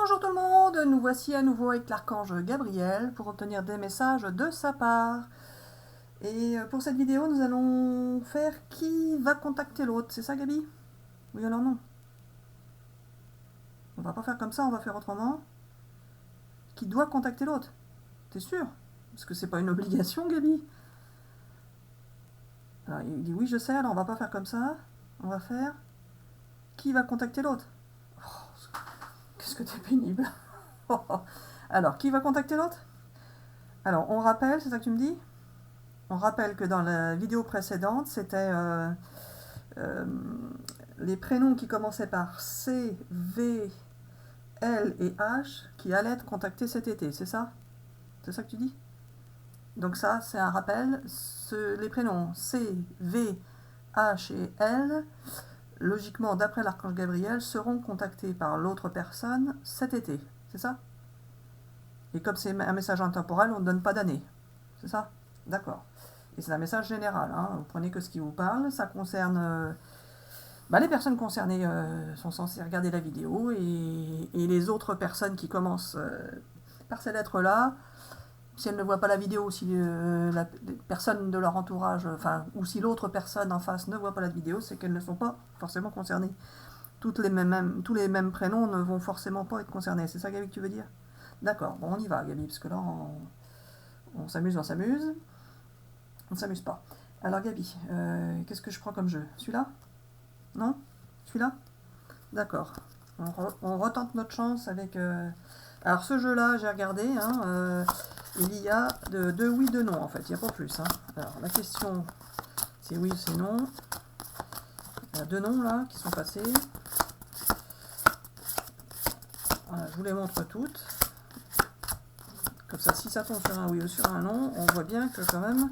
Bonjour tout le monde, nous voici à nouveau avec l'archange Gabriel pour obtenir des messages de sa part. Et pour cette vidéo, nous allons faire qui va contacter l'autre. C'est ça, Gabi? Oui, alors non. On va pas faire comme ça, on va faire autrement. Qui doit contacter l'autre? T'es sûr? Parce que c'est pas une obligation, Gabi. Alors, il dit oui, je sais, alors on va pas faire comme ça. On va faire qui va contacter l'autre. Oh, qu'est-ce que t'es pénible. Alors, qui va contacter l'autre? Alors, on rappelle, c'est ça que tu me dis? On rappelle que dans la vidéo précédente, c'était les prénoms qui commençaient par C, V, L et H qui allaient être contactés cet été, c'est ça? C'est ça que tu dis? Donc ça, c'est un rappel. Les prénoms C, V, H et L, logiquement, d'après l'archange Gabriel, seront contactés par l'autre personne cet été, c'est ça? Et comme c'est un message intemporel, on ne donne pas d'année, c'est ça? D'accord. Et c'est un message général, hein. Vous prenez que ce qui vous parle, ça concerne... les personnes concernées sont censées regarder la vidéo et les autres personnes qui commencent par ces lettres-là, si elles ne voient pas la vidéo, si la personne de leur entourage, ou si l'autre personne en face ne voit pas la vidéo, c'est qu'elles ne sont pas forcément concernées. Tous les mêmes prénoms ne vont forcément pas être concernés. C'est ça, Gabi, que tu veux dire? D'accord, bon, on y va, Gabi, parce que là, on s'amuse. On ne s'amuse pas. Alors, Gabi, qu'est-ce que je prends comme jeu? Celui-là? Non? Celui-là? D'accord. On retente notre chance avec... Alors, ce jeu-là, j'ai regardé, hein, il y a deux oui, deux non, en fait. Il n'y a pas plus. Hein. Alors, la question, c'est oui, c'est non. Il y a deux noms, là, qui sont passés. Voilà, je vous les montre toutes. Comme ça, si ça tombe sur un oui ou sur un non, on voit bien que, quand même,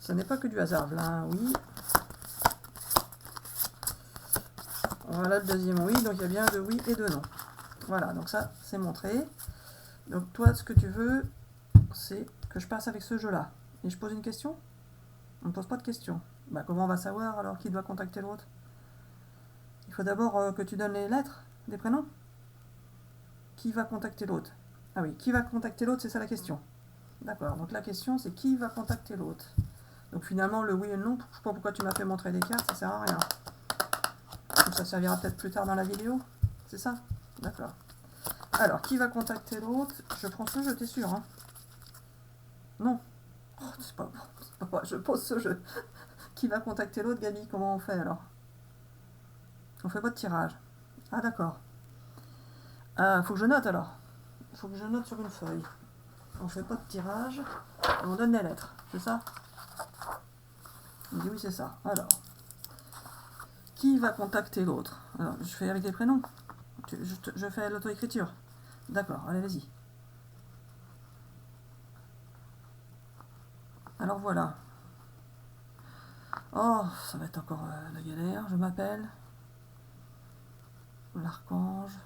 ce n'est pas que du hasard. Là, un oui. Voilà le deuxième oui, donc il y a bien deux oui et deux non. Voilà, donc ça, c'est montré. Donc toi, ce que tu veux, c'est que je passe avec ce jeu-là. Et je pose une question? On ne pose pas de question. Comment on va savoir alors qui doit contacter l'autre? Il faut d'abord que tu donnes les lettres, les prénoms. Qui va contacter l'autre? Ah oui, qui va contacter l'autre, c'est ça la question. D'accord, donc la question, c'est qui va contacter l'autre? Donc finalement, le oui et le non, je ne sais pas pourquoi tu m'as fait montrer des cartes, ça sert à rien. Donc ça servira peut-être plus tard dans la vidéo. C'est ça? D'accord. Alors, qui va contacter l'autre? Je prends ce jeu, t'es sûr, hein? Non. Oh, c'est pas bon. Je pose ce jeu. Qui va contacter l'autre, Gabi? Comment on fait alors? On fait pas de tirage. Ah, d'accord. Ah, faut que je note alors. Faut que je note sur une feuille. On fait pas de tirage. On donne les lettres. C'est ça? Il dit oui, c'est ça. Alors. Qui va contacter l'autre? Alors, je fais avec les prénoms. Je fais l'auto-écriture. D'accord, allez, vas-y. Alors voilà. Oh, ça va être encore la galère. Je m'appelle l'archange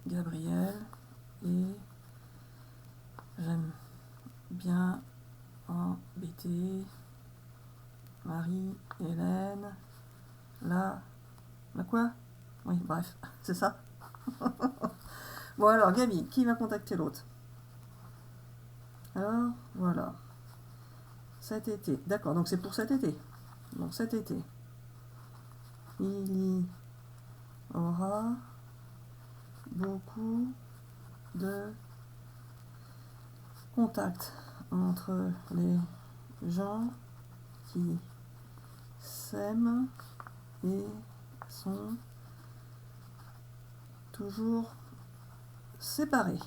Gabriel et j'aime bien embêter Marie-Hélène. La quoi? Oui, bref, c'est ça. Bon alors, Gabi, qui va contacter l'autre? Alors, voilà. Cet été. D'accord, donc c'est pour cet été. Donc cet été, il y aura beaucoup de contacts entre les gens qui s'aiment et sont toujours séparés.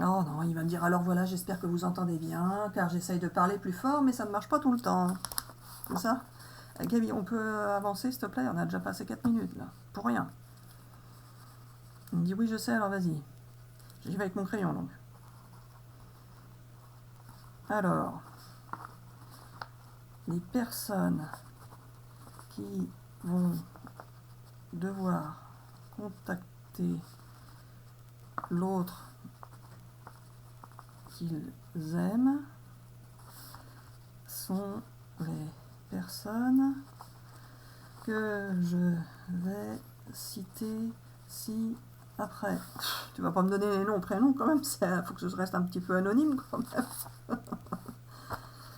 Oh non, il va me dire alors voilà, j'espère que vous entendez bien, car j'essaye de parler plus fort, mais ça ne marche pas tout le temps. C'est ça? Gabi, on peut avancer, s'il te plaît? On a déjà passé 4 minutes, là. Pour rien. Il me dit oui, je sais, alors vas-y. J'y vais avec mon crayon, donc. Alors, les personnes qui vont devoir contacter l'autre qu'ils aiment sont les personnes que je vais citer ci-après. Tu vas pas me donner les noms, prénoms quand même, il faut que je reste un petit peu anonyme quand même.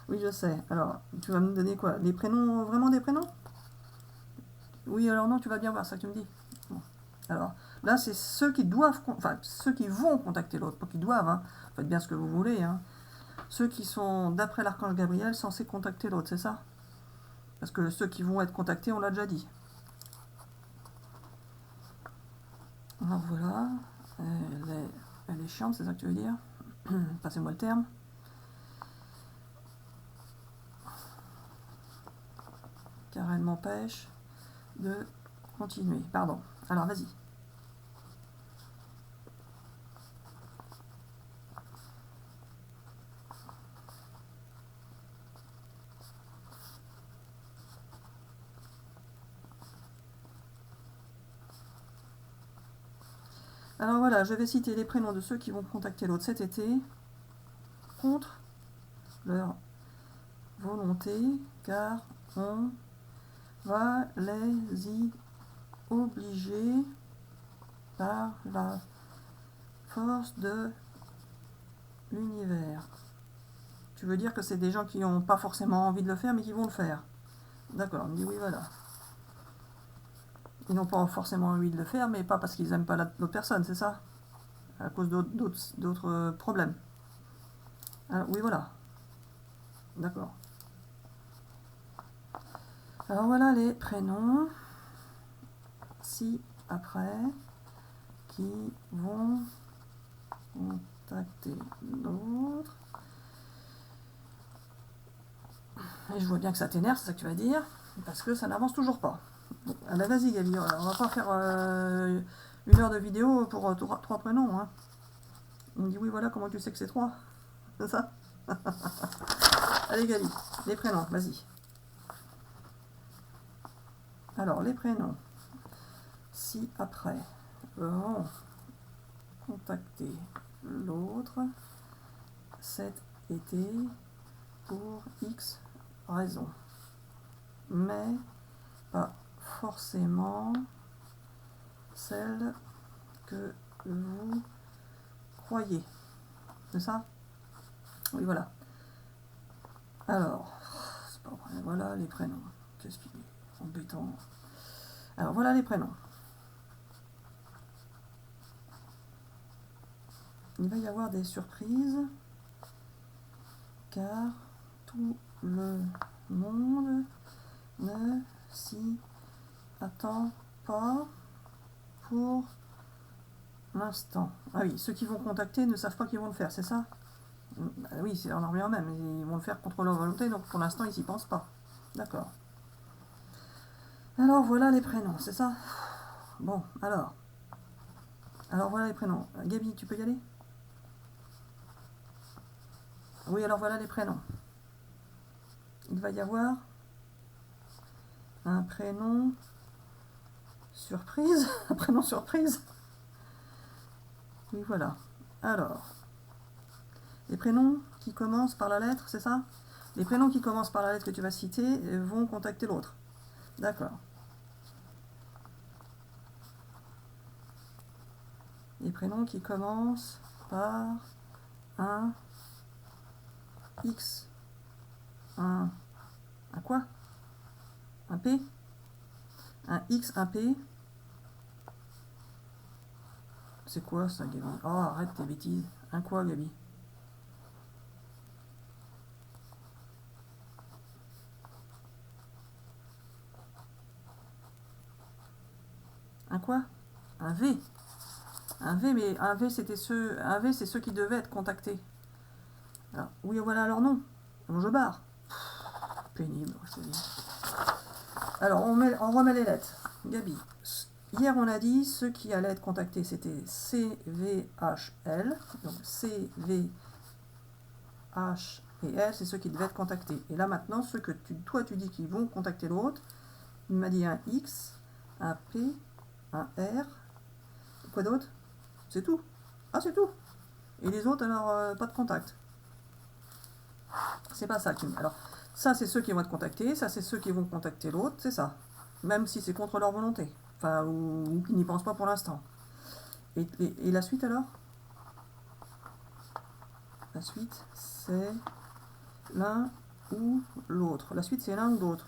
Oui, je sais. Alors, tu vas me donner quoi? Des prénoms, vraiment des prénoms? Oui, alors non, tu vas bien voir, ça que tu me dis. Bon. Alors, là, c'est ceux qui doivent, enfin, ceux qui vont contacter l'autre, pas qui doivent, hein. Faites bien ce que vous voulez, hein. Ceux qui sont, d'après l'archange Gabriel, censés contacter l'autre, c'est ça? Parce que ceux qui vont être contactés, on l'a déjà dit. Alors voilà, elle est chiante, c'est ça que tu veux dire? Passez-moi le terme. Car elle m'empêche de continuer. Pardon. Alors, vas-y. Alors voilà, je vais citer les prénoms de ceux qui vont contacter l'autre cet été contre leur volonté, car on va les y obliger par la force de l'univers. Tu veux dire que c'est des gens qui n'ont pas forcément envie de le faire, mais qui vont le faire. D'accord, on me dit oui, voilà. Ils n'ont pas forcément envie de le faire, mais pas parce qu'ils n'aiment pas l'autre personne, c'est ça? À cause d'autres problèmes. Alors, oui, voilà. D'accord. Alors voilà les prénoms ci-après qui vont contacter l'autre. Et je vois bien que ça t'énerve, c'est ça que tu vas dire, parce que ça n'avance toujours pas. Bon, allez, vas-y Gabi, on va pas faire 1 heure de vidéo pour 3 prénoms. Hein. On me dit oui, voilà, comment tu sais que c'est 3? C'est ça? Allez Gabi, les prénoms, vas-y. Alors, les prénoms ci-après vont contacter l'autre cet été pour X raisons, mais pas forcément celle que vous croyez. C'est ça? Oui, voilà. Alors, c'est pas vrai. Voilà les prénoms. Qu'est-ce qui est embêtant. Alors, voilà les prénoms. Il va y avoir des surprises, car tout le monde ne s'y attend pas pour l'instant. Ah oui, ceux qui vont contacter ne savent pas qu'ils vont le faire, c'est ça? Oui, c'est en revient même, ils vont le faire contre leur volonté, donc pour l'instant ils s'y pensent pas. D'accord. Alors voilà les prénoms, c'est ça? Bon, alors. Alors voilà les prénoms. Gabi, tu peux y aller? Oui, alors voilà les prénoms. Il va y avoir un prénom surprise. Un prénom surprise. Oui, voilà. Alors, les prénoms qui commencent par la lettre, c'est ça? Les prénoms qui commencent par la lettre que tu vas citer vont contacter l'autre. D'accord. Les prénoms qui commencent par un X. Un quoi? Un P? Un X, un P. C'est quoi ça, Gabi? Oh, arrête tes bêtises. Un quoi, Gabi? Un quoi? Un V. Un V, mais un V, c'était ceux. Un V, c'est ceux qui devaient être contactés. Alors, oui, voilà leur nom. Donc je barre. Pénible, je te dis. Alors, on remet les lettres. Gabi. Hier, on a dit ceux qui allaient être contactés, c'était CVHL. Donc, CVH et L, c'est ceux qui devaient être contactés. Et là, maintenant, ceux que toi, tu dis qu'ils vont contacter l'autre, il m'a dit un X, un P, un R. Quoi d'autre? C'est tout. Ah, c'est tout. Et les autres, alors, pas de contact. C'est pas ça qui... Alors, ça, c'est ceux qui vont être contactés. Ça, c'est ceux qui vont contacter l'autre. C'est ça. même si c'est contre leur volonté, enfin, ou qu'ils n'y pensent pas pour l'instant. Et la suite alors? La suite, c'est l'un ou l'autre. La suite, c'est l'un ou l'autre.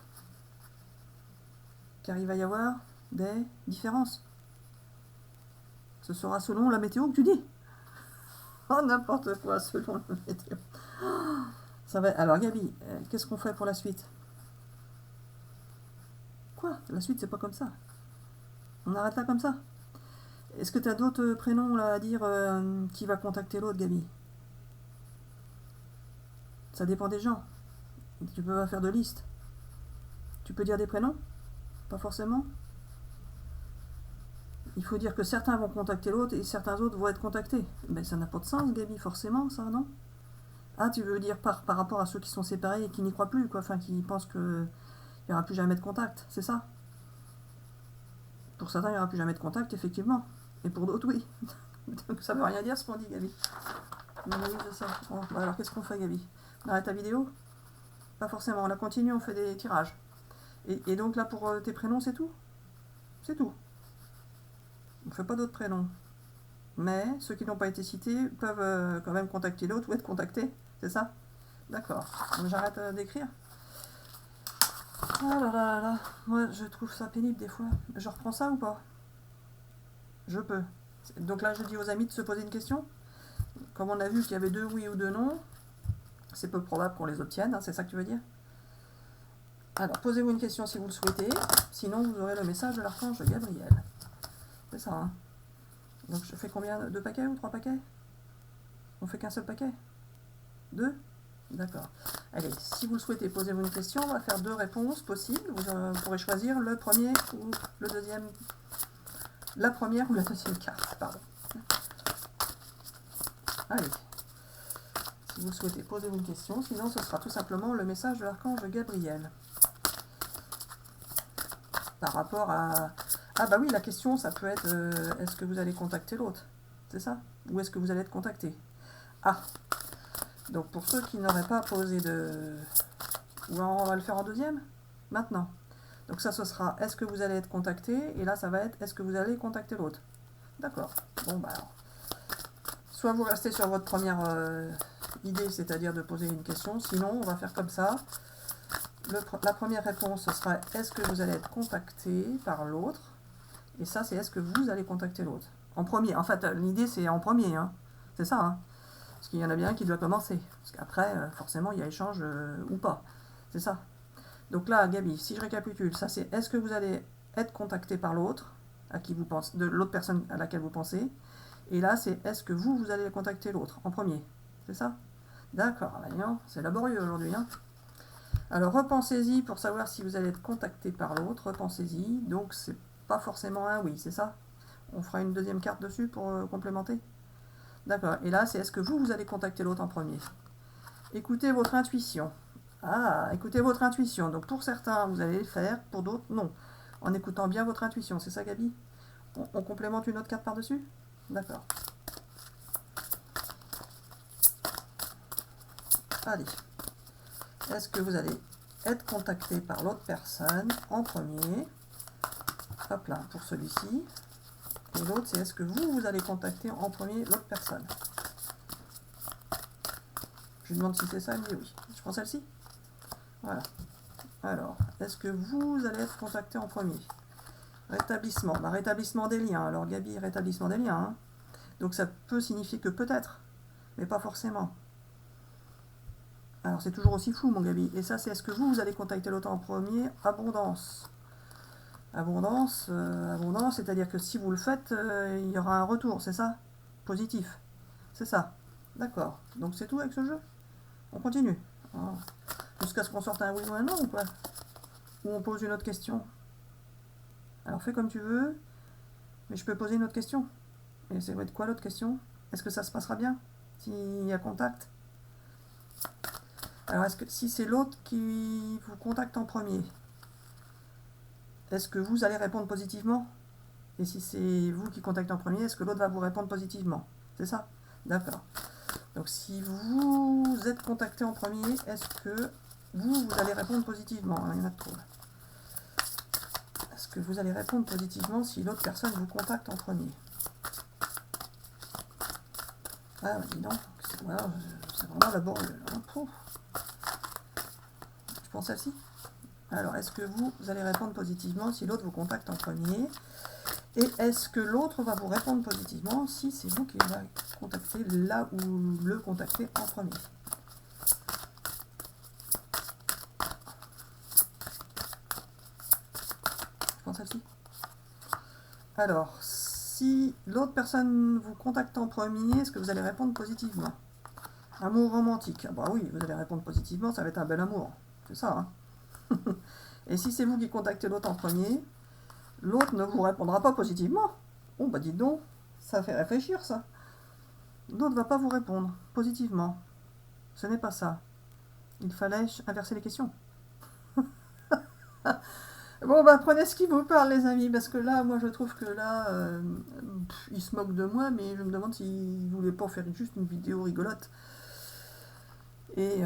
Car il va y avoir des différences. Ce sera selon la météo que tu dis. Oh, n'importe quoi, selon la météo. Ça va... Alors, Gabi, qu'est-ce qu'on fait pour la suite? Quoi? La suite, c'est pas comme ça. On arrête là comme ça? Est-ce que tu as d'autres prénoms là, à dire qui va contacter l'autre, Gabi? Ça dépend des gens. Tu peux pas faire de liste. Tu peux dire des prénoms? Pas forcément. Il faut dire que certains vont contacter l'autre et certains autres vont être contactés. Mais ça n'a pas de sens, Gabi, forcément, ça, non? Ah, tu veux dire par rapport à ceux qui sont séparés et qui n'y croient plus, quoi. Enfin, qui pensent qu'il n'y aura plus jamais de contact, c'est ça? Pour certains, il n'y aura plus jamais de contact, effectivement. Et pour d'autres, oui. Donc ça veut rien dire ce qu'on dit, Gabi. Oui, c'est ça. Bon, bah alors, qu'est-ce qu'on fait, Gabi? On arrête la vidéo? Pas forcément, on la continue, on fait des tirages. Et donc là, pour tes prénoms, c'est tout? C'est tout. On ne fait pas d'autres prénoms. Mais ceux qui n'ont pas été cités peuvent quand même contacter l'autre ou être contactés, c'est ça? D'accord. Donc j'arrête d'écrire. Ah là là là là. Moi, je trouve ça pénible des fois. Je reprends ça ou pas? Je peux. Donc là, je dis aux amis de se poser une question. Comme on a vu qu'il y avait 2 oui ou 2 non, c'est peu probable qu'on les obtienne, hein, c'est ça que tu veux dire? Alors, posez-vous une question si vous le souhaitez. Sinon, vous aurez le message de l'archange Gabriel. C'est ça, hein? Donc, je fais combien? 2 paquets ou 3 paquets? On fait qu'un seul paquet? 2? D'accord. Allez, si vous le souhaitez, posez-vous une question. On va faire 2 réponses possibles. Vous pourrez choisir le premier ou le deuxième. La première ou la deuxième carte, pardon. Allez. Si vous le souhaitez, posez-vous une question. Sinon, ce sera tout simplement le message de l'archange Gabriel. Par rapport à... Ah bah oui, la question, ça peut être est-ce que vous allez contacter l'autre? C'est ça? Ou est-ce que vous allez être contacté? Ah. Donc pour ceux qui n'auraient pas posé de... Ou on va le faire en deuxième? Maintenant. Donc ça, ce sera est-ce que vous allez être contacté? Et là, ça va être est-ce que vous allez contacter l'autre? D'accord. Bon, bah alors. Soit vous restez sur votre première idée, c'est-à-dire de poser une question. Sinon, on va faire comme ça. La première réponse, ce sera est-ce que vous allez être contacté par l'autre? Et ça, c'est est-ce que vous allez contacter l'autre? En premier. En fait, l'idée, c'est en premier. Hein. C'est ça. Hein. Parce qu'il y en a bien un qui doit commencer. Parce qu'après, forcément, il y a échange ou pas. C'est ça. Donc là, Gabi, si je récapitule, ça c'est est-ce que vous allez être contacté par l'autre, à qui vous pensez, de l'autre personne à laquelle vous pensez. Et là, c'est est-ce que vous allez contacter l'autre en premier. C'est ça? D'accord. C'est laborieux aujourd'hui. Hein. Alors, repensez-y pour savoir si vous allez être contacté par l'autre. Repensez-y. Donc, c'est pas forcément un oui, c'est ça? On fera une deuxième carte dessus pour complémenter. D'accord. Et là, c'est est-ce que vous allez contacter l'autre en premier? Écoutez votre intuition. Ah, écoutez votre intuition. Donc, pour certains, vous allez le faire. Pour d'autres, non. En écoutant bien votre intuition. C'est ça, Gabi? On complémente une autre carte par-dessus? D'accord. Allez. Est-ce que vous allez être contacté par l'autre personne en premier? Hop là, pour celui-ci. Et l'autre, c'est est-ce que vous allez contacter en premier l'autre personne? Je lui demande si c'est ça, elle me dit oui. Je prends celle-ci? Voilà. Alors, est-ce que vous allez être contacté en premier? Rétablissement. Bah, rétablissement des liens. Alors, Gabi, rétablissement des liens. Hein. Donc, ça peut signifier que peut-être, mais pas forcément. Alors, c'est toujours aussi fou, mon Gabi. Et ça, c'est est-ce que vous allez contacter l'autre en premier? Abondance. Abondance, c'est-à-dire que si vous le faites, il y aura un retour, c'est ça? Positif. C'est ça. D'accord. Donc, c'est tout avec ce jeu? On continue. Oh. Jusqu'à ce qu'on sorte un oui ou un non ou quoi? Ou on pose une autre question? Alors fais comme tu veux, mais je peux poser une autre question. Et ça va être quoi l'autre question? Est-ce que ça se passera bien s'il y a contact? Alors est-ce que si c'est l'autre qui vous contacte en premier, est-ce que vous allez répondre positivement? Et si c'est vous qui contactez en premier, est-ce que l'autre va vous répondre positivement? C'est ça? D'accord. Donc si vous êtes contacté en premier, est-ce que vous allez répondre positivement? Il y en a trop. que vous allez répondre positivement si l'autre personne vous contacte en premier? Ah, bah dis donc, c'est vraiment laborieux. Hein. Je pense celle-ci. Alors, est-ce que vous allez répondre positivement si l'autre vous contacte en premier? Et est-ce que l'autre va vous répondre positivement si c'est vous qui va contacter là où le contacter en premier? Je pense celle-ci. Alors, si l'autre personne vous contacte en premier, est-ce que vous allez répondre positivement? Amour romantique. Ah bah oui, vous allez répondre positivement, ça va être un bel amour. C'est ça, hein. Et si c'est vous qui contactez l'autre en premier, l'autre ne vous répondra pas positivement. Oh bah dites donc, ça fait réfléchir ça. L'autre ne va pas vous répondre positivement. Ce n'est pas ça. Il fallait inverser les questions. Bon bah prenez ce qui vous parle les amis, parce que là, moi je trouve que là, il se moque de moi, mais je me demande s'il voulait pas faire juste une vidéo rigolote. Et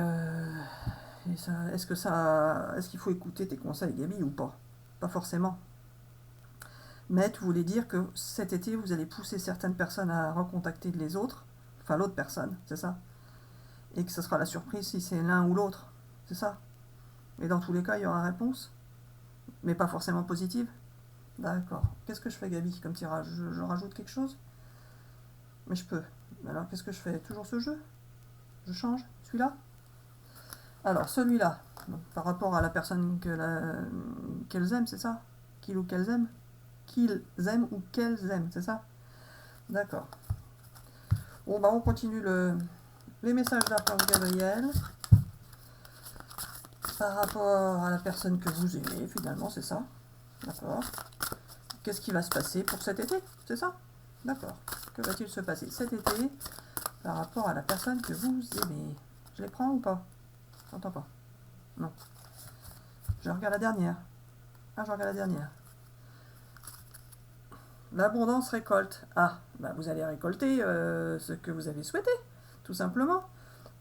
ça, est-ce qu'il faut écouter tes conseils, Gabi, ou pas? Pas forcément. Mais tu voulais dire que cet été, vous allez pousser certaines personnes à recontacter les autres, enfin l'autre personne, c'est ça? Et que ce sera la surprise si c'est l'un ou l'autre, c'est ça? Et dans tous les cas, il y aura réponse, mais pas forcément positive. D'accord. Qu'est-ce que je fais, Gabi, comme tirage? Je rajoute quelque chose? Mais je peux. Alors, qu'est-ce que je fais? Toujours ce jeu? Je change? Celui-là? Alors, celui-là, par rapport à la personne qu'elles aiment, c'est ça? Qu'ils ou qu'elles aiment? Qu'ils aiment ou qu'elles aiment, c'est ça? D'accord. Bon, bah on continue les messages d'Archange Gabriel par rapport à la personne que vous aimez, finalement, c'est ça? D'accord. Qu'est-ce qui va se passer pour cet été? C'est ça? D'accord. Que va-t-il se passer cet été par rapport à la personne que vous aimez? Je les prends ou pas? J'entends pas. Non. Je regarde la dernière. Ah, je regarde la dernière. L'abondance récolte. Ah, bah vous allez récolter ce que vous avez souhaité, tout simplement.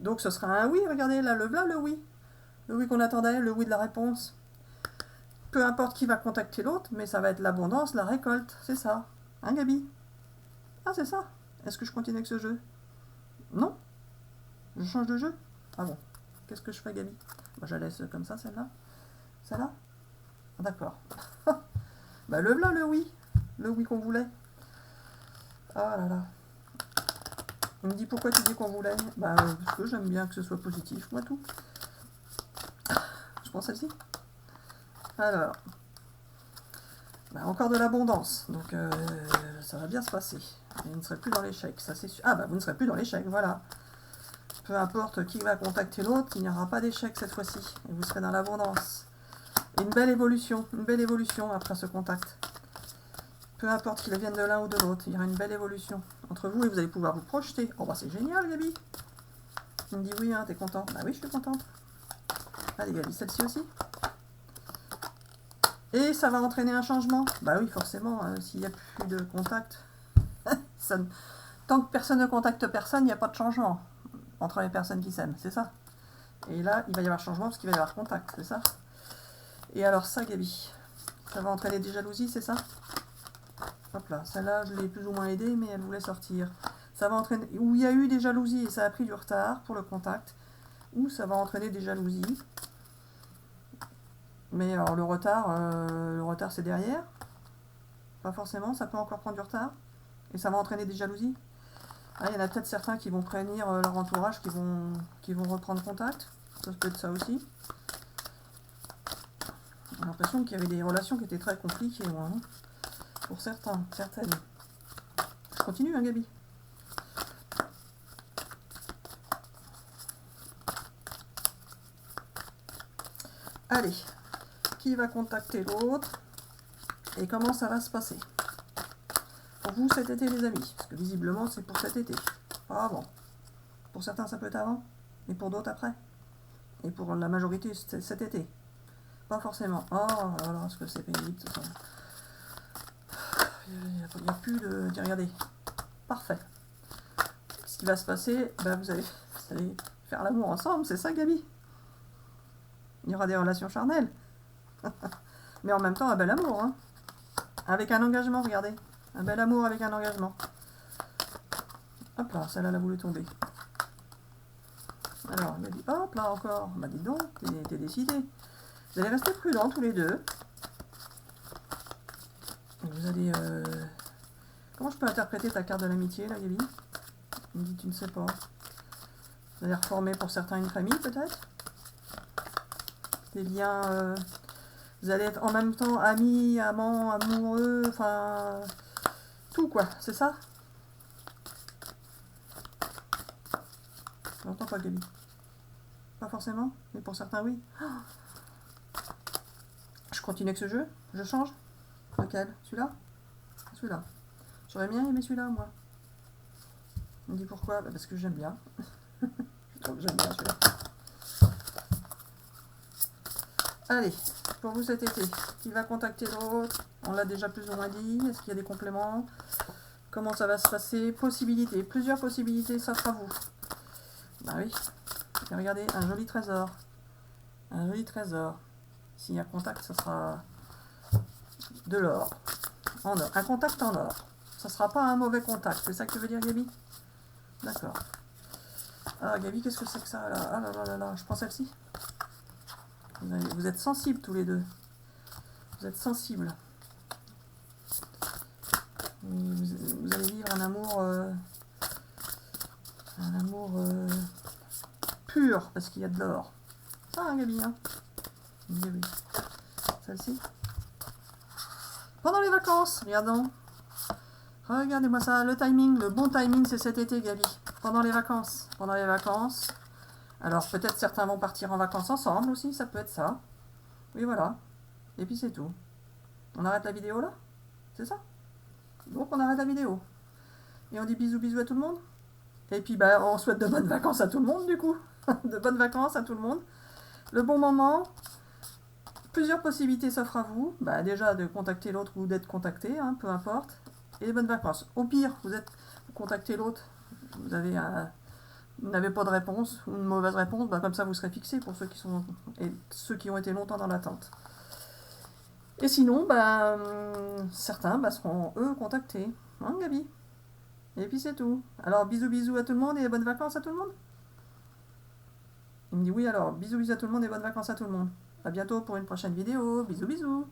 Donc ce sera un oui, regardez là, le oui. Le oui qu'on attendait, le oui de la réponse. Peu importe qui va contacter l'autre, mais ça va être l'abondance, la récolte, c'est ça. Hein, Gabi? Ah, c'est ça. Est-ce que je continue avec ce jeu? Non? Je change de jeu? Ah bon. Qu'est-ce que je fais, Gabi? Bah, je la laisse comme ça, celle-là. Celle-là? Ah, d'accord. Bah, le voilà, le oui. Le oui qu'on voulait. Ah là là. Il me dit pourquoi tu dis qu'on voulait? Bah, parce que j'aime bien que ce soit positif, moi tout. Je prends celle-ci. Alors. Bah, encore de l'abondance. Donc, ça va bien se passer. Et vous ne serez plus dans l'échec, ça c'est sûr. Ah, bah, vous ne serez plus dans l'échec, voilà. Peu importe qui va contacter l'autre, il n'y aura pas d'échec cette fois-ci. Et vous serez dans l'abondance. Une belle évolution après ce contact. Peu importe qu'il vienne de l'un ou de l'autre, il y aura une belle évolution entre vous et vous allez pouvoir vous projeter. Oh bah c'est génial, Gabi. Tu me dis oui, hein, t'es contente? Bah oui, je suis contente. Allez, Gabi, celle-ci aussi. Et ça va entraîner un changement. Bah oui, forcément, s'il n'y a plus de contact, tant que personne ne contacte personne, il n'y a pas de changement entre les personnes qui s'aiment, c'est ça? Et là, il va y avoir changement parce qu'il va y avoir contact, c'est ça? Et alors ça, Gabi, ça va entraîner des jalousies, c'est ça? Hop là, celle-là, je l'ai plus ou moins aidée, mais elle voulait sortir. Ça va entraîner... Où il y a eu des jalousies et ça a pris du retard pour le contact, ou ça va entraîner des jalousies. Mais alors le retard c'est derrière. Pas forcément, ça peut encore prendre du retard. Et ça va entraîner des jalousies. Ah, il y en a peut-être certains qui vont prévenir leur entourage, qui vont reprendre contact. Ça peut être ça aussi. J'ai l'impression qu'il y avait des relations qui étaient très compliquées, moi. Hein. Pour certaines. Je continue, hein, Gabi. Allez. Qui va contacter l'autre? Et comment ça va se passer? Pour vous cet été, les amis. Parce que visiblement, c'est pour cet été. Pas avant. Pour certains, ça peut être avant. Et pour d'autres, après. Et pour la majorité, cet été. Pas forcément. Oh là là, ce que c'est pénible, tout ça. Il n'y a plus de... Regardez. Parfait. Ce qui va se passer, ben vous allez faire l'amour ensemble, c'est ça, Gabi? Il y aura des relations charnelles. Mais en même temps, un bel amour, hein. Avec un engagement, regardez. Un bel amour avec un engagement. Hop là, celle-là, elle a voulu tomber. Alors, il a dit, hop là encore. Bah dis donc, t'es décidé. Vous allez rester prudents tous les deux. Et vous allez... Comment je peux interpréter ta carte de l'amitié, là, Gaby? Il me dit, tu ne sais pas. Vous allez reformer pour certains une famille, peut-être? Des liens... Vous allez être en même temps amis, amants, amoureux, enfin... Tout, quoi, c'est ça? Je n'entends pas, Gaby. Pas forcément, mais pour certains, oui. Je continue avec ce jeu. Je change. Lequel? Celui-là? Celui-là. J'aurais bien aimé celui-là, moi. On me dit pourquoi? Bah parce que j'aime bien. Je trouve que j'aime bien celui-là. Allez, pour vous cet été, qui va contacter l'autre? On l'a déjà plus ou moins dit. Est-ce qu'il y a des compléments? Comment ça va se passer? Possibilités. Plusieurs possibilités s'offrent à vous. Bah oui. Et regardez, un joli trésor. Un joli trésor. S'il y a contact, ça sera de l'or. En or. Un contact en or. Ça sera pas un mauvais contact. C'est ça que tu veux dire, Gaby? D'accord. Ah, Gaby, qu'est-ce que c'est que ça, là? Ah là là là là, je prends celle-ci. Vous êtes sensibles tous les deux. Vous êtes sensibles. Vous allez vivre un amour... pur, parce qu'il y a de l'or. Ça, hein, Gaby, hein? Gaby. Celle-ci. Pendant les vacances, regardons. Regardez-moi ça, le timing, le bon timing, c'est cet été, Gaby. Pendant les vacances. Pendant les vacances. Alors, peut-être certains vont partir en vacances ensemble aussi, ça peut être ça. Oui, voilà. Et puis c'est tout. On arrête la vidéo là? C'est ça? Donc on arrête la vidéo. Et on dit bisous bisous à tout le monde? Et puis bah, on souhaite de bonnes vacances à tout le monde du coup. De bonnes vacances à tout le monde. Le bon moment. Plusieurs possibilités s'offrent à vous. Bah, déjà de contacter l'autre ou d'être contacté, hein, peu importe. Et de bonnes vacances. Au pire, vous contactez l'autre. Vous n'avez pas de réponse ou une mauvaise réponse. Bah, comme ça vous serez fixé pour ceux qui ont été longtemps dans l'attente. Et sinon, bah, certains seront eux contactés. Hein, Gaby? Et puis c'est tout. Alors bisous bisous à tout le monde et bonnes vacances à tout le monde. Il me dit oui alors, bisous bisous à tout le monde et bonnes vacances à tout le monde. A bientôt pour une prochaine vidéo. Bisous bisous.